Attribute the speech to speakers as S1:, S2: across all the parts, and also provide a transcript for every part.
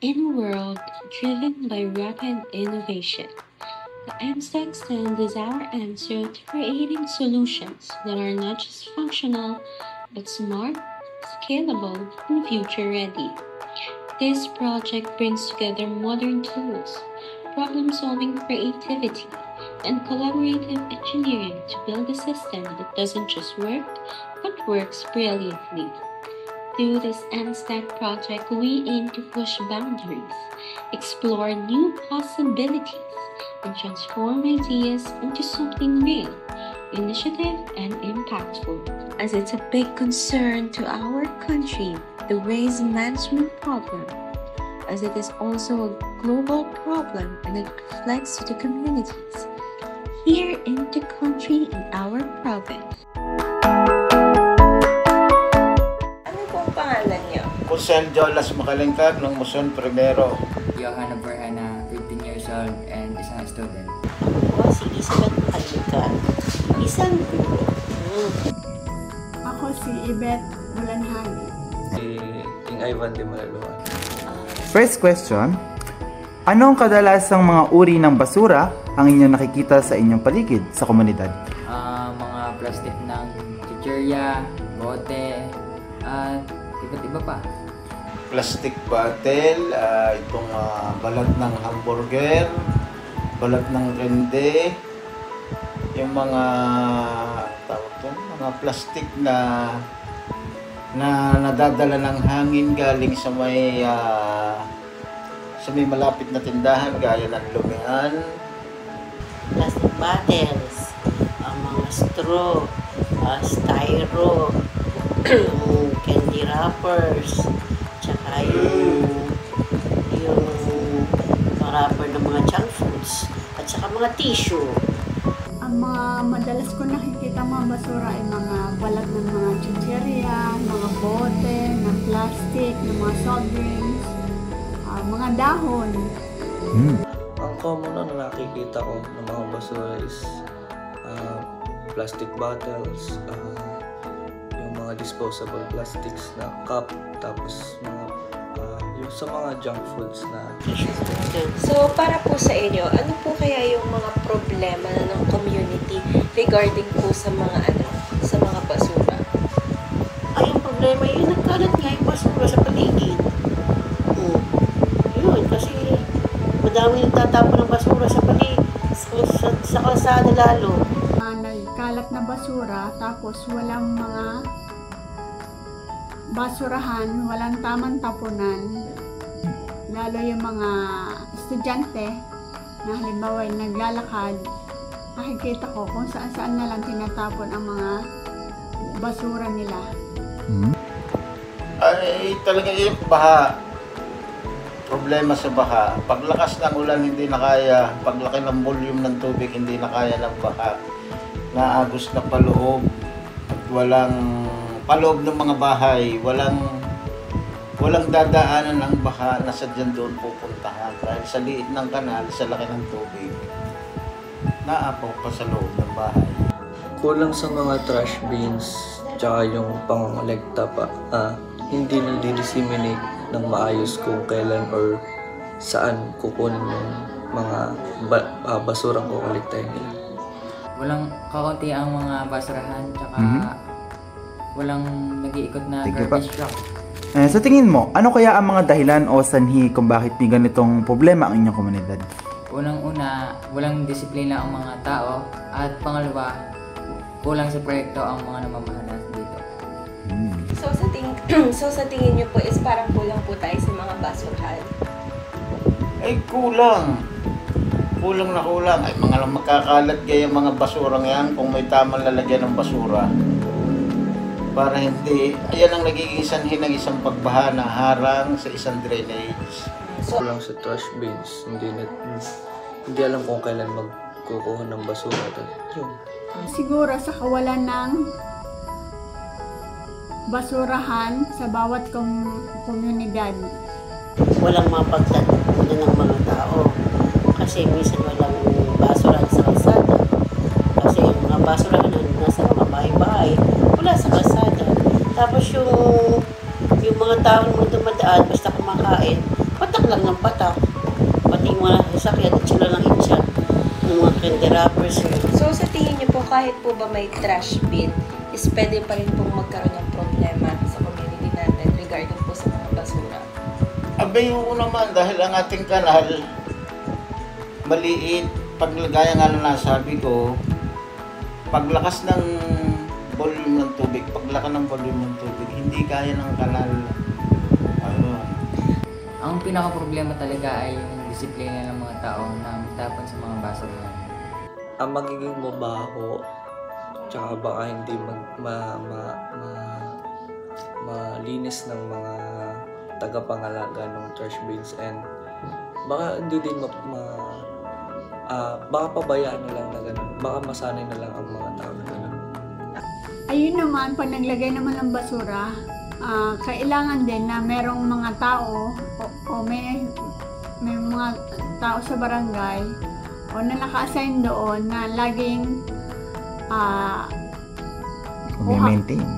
S1: In a world driven by rapid innovation, the MSTEC stand is our answer to creating solutions that are not just functional, but smart, scalable, and future-ready. This project brings together modern tools, problem-solving creativity, and collaborative engineering to build a system that doesn't just work, but works brilliantly. Through this NSTEC project, we aim to push boundaries, explore new possibilities, and transform ideas into something real, initiative, and impactful. As it's a big concern to our country, the waste management problem, as it is also a global problem and it reflects to the communities here in the country in our province.
S2: Pangalan niyo?
S3: Kusel Jolas Makalingkag ng Muson Primero.
S4: Johan Aberhana, 15 years old and isang student.
S2: Ako si Elizabeth Makalingkag, isang guro.
S5: Ako si Yvette Bulanhagi.
S6: Si King Ivan de Malaluan.
S7: First question, anong kadalasang mga uri ng basura ang inyong nakikita sa inyong paligid sa komunidad?
S4: Mga plastic ng chichirya, bote, at iba't iba pa.
S3: Plastic bottle, itong balat ng hamburger, balat ng rende, yung mga mga plastic na nadadala ng hangin galing sa may malapit na tindahan gaya ng lumian.
S2: Plastic bottles, ang mga straw, styro, yung candy wrappers, tsaka yung wrapper ng mga junk foods, at saka mga tissue.
S5: Ang mga madalas ko nakikita mga basura ay mga balat ng mga chichirya, mga bote, ng plastic, ng mga soft drinks, mga dahon.
S6: Ang common na nakikita ko ng mga basura is plastic bottles, yung mga disposable plastics na cup, tapos mga yung sa mga junk foods na
S2: Tissue.
S8: So, para po sa inyo, ano po kaya yung mga problema ng community regarding po sa mga basura?
S2: Ay, yung problema yun, nagkalat nga yung basura sa paligid. Yun, kasi madami nagtatapon ng basura sa paligid, sa kalsada lalo.
S5: Nagkalat na basura, tapos walang mga basurahan, walang tamang tapunan. Lalo yung mga estudyante na halimbawa naglalakad, nakikita ko kung saan na lang tinatapon ang mga basura nila.
S3: Ay talaga yung baha. Problema sa baha. Paglakas ng ulan hindi na kaya, paglaki ng volume ng tubig hindi na kaya ng baha. Naagos na paloob at walang paloob ng mga bahay, walang dadaanan ng baha na sadyang doon pupuntahan dahil sa liit ng kanal, sa laki ng tubig, naapaw pa sa loob ng bahay.
S6: kulang sa mga trash bins, tsaka yung pangongolekta pa, hindi na disseminate ng maayos kung kailan or saan kukunin yung mga basurang kukolektahin nila.
S4: Walang kakaunti ang mga basurahan, tsaka walang nag-iikot na garbage truck.
S7: Sa tingin mo, ano kaya ang mga dahilan o sanhi kung bakit may ganitong problema ang inyong komunidad?
S4: Unang-una, walang disiplina ang mga tao, at pangalawa, kulang sa proyekto ang mga namamahala dito.
S8: So sa tingin niyo po is parang kulang po tayo sa mga basurahan?
S3: Ay kulang. Kulang na kulang. Ay mga makakalat kaya mga basura ngayon kung may tamang lalagyan ng basura. Para hindi, ayan ang nagiging sanhi ng isang pagbaha na harang sa isang drainage.
S6: Kulang sa trash bins, hindi alam kung kailan magkukuha ng basura. Yun.
S5: Siguro sa kawalan ng basurahan sa bawat komunidad.
S2: Walang mapagtatapunan ng mga tao kasi minsan walang basurahan sa kalsada. Kasi yung mga basurahan nasa mga bahay-bahay, wala sa kalsada. Tapos yung mga taong dumadaan basta kumakain, patak Kulang lang ng patak. Pati yung mga sasakyan at sila lang insya ng mga candy wrappers.
S8: So sa tingin niyo po, kahit po ba may trash bin, is pwede pa rin pong magkaroon ng problema sa community natin regarding po sa mga basura?
S3: Abay, oo naman, dahil ang ating kanal, maliit. Paglagaya nga na nasabi ko, paglakas ng volume ng tubig, hindi kaya ng kanal. Ayun.
S4: Ang pinaka-problema talaga ay yung disiplina ng mga tao na matapon sa mga basurahan.
S6: Ang magiging mabaho, tsaka baka hindi malinis ng mga tagapangalaga ng trash bins, and baka hindi din baka pabayaan na lang na gano'n. Baka masanay na lang ang mga tao na gano'n.
S5: Ayun naman, pag naglagay naman ng basura, kailangan din na merong mga tao o may mga tao sa barangay o na naka-assign doon na laging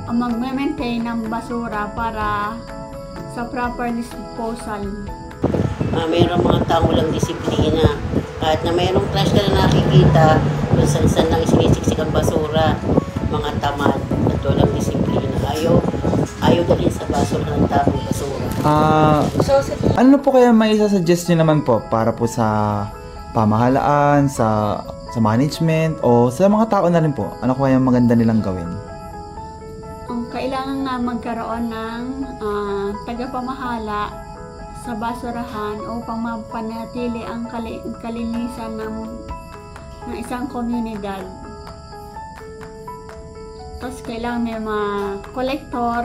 S5: mag-maintain ng basura para sa proper disposal.
S2: Mayroong mga tao walang disiplina. Kahit na mayroong trash ka na nakikita, kung saan lang sinisiksik ang basura, mga tamad at walang disiplina. Ayaw dalhin sa basura ng tamang basura.
S7: Ano po kaya may isa-suggest nyo naman po para po sa pamahalaan, sa management, o sa mga tao na rin po? Ano kaya maganda nilang gawin?
S5: Kailangan nga magkaroon ng tagapamahala sa basurahan upang mapanatili ang kalinisan ng isang komunidad. Tapos kailangan may mga kolektor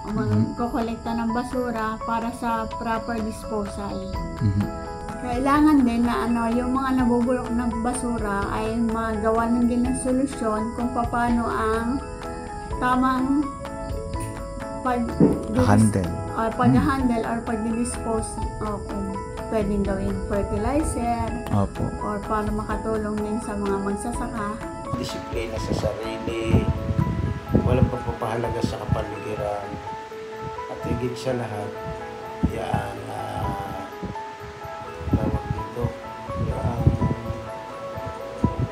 S5: o magkokolekta ng basura para sa proper disposal. Kailangan din na yung mga nabubulok na basura ay magawa din ng solusyon kung paano ang tamang pag-handle or pag-dispose o kung pwedeng gawing fertilizer or para makatulong din sa mga magsasaka.
S3: Disiplina sa sarili, walang pagpapahalaga sa kapaligiran, at higit sa lahat, yan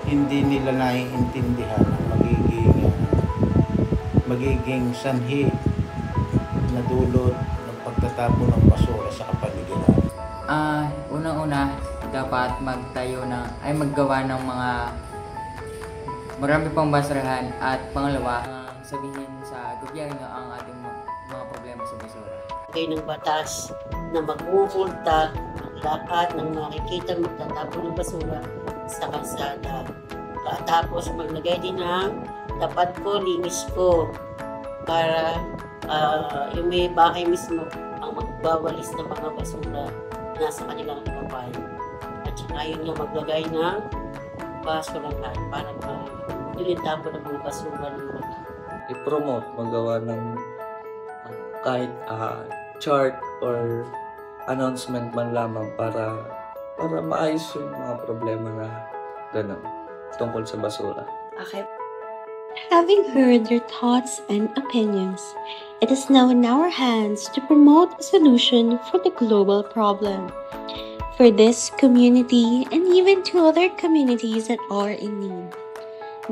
S3: hindi nila naiintindihan ang magiging sanhi na dulot ng pagtatapon ng basura sa kapaligiran.
S4: Unang-una, dapat maggawa ng mga marami pang basurahan, at pangalawa, sabihin sa gobyerno ang ating mga problema sa basura.
S2: Kayo ng batas na magmumulta ang lahat ng nakikita magtatapon ng basura sa kalsada. Tapos maglagay din ng tapat ko, linis ko, para yung may bahay mismo ang magbawalis ng mga basura nasa kanilang harapan. At saka yun nga maglagay ng basurahan para ilintapon ng mga basura ng mga tao.
S6: I-promote, magawa ng kahit chart or announcement man lamang para maayos yung mga problema na gano'n tungkol sa basura.
S8: Okay.
S1: Having heard your thoughts and opinions, it is now in our hands to promote a solution for the global problem, for this community and even to other communities that are in need.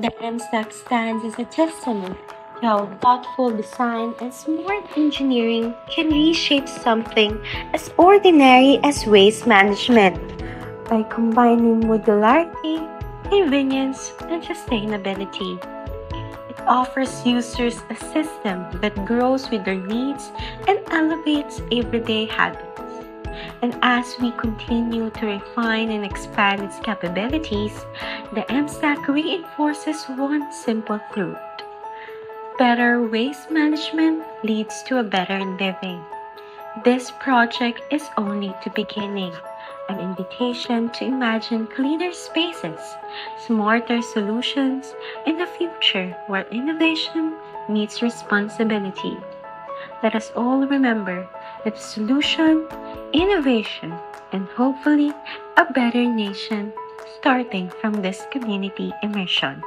S1: The MSAC stands as a testament to how thoughtful design and smart engineering can reshape something as ordinary as waste management by combining modularity, convenience, and sustainability. It offers users a system that grows with their needs and elevates everyday habits. And as we continue to refine and expand its capabilities, the MSAC reinforces one simple truth: better waste management leads to a better living. This project is only the beginning, an invitation to imagine cleaner spaces, smarter solutions, and a future where innovation meets responsibility. Let us all remember that solution, innovation, and hopefully a better nation starting from this community immersion.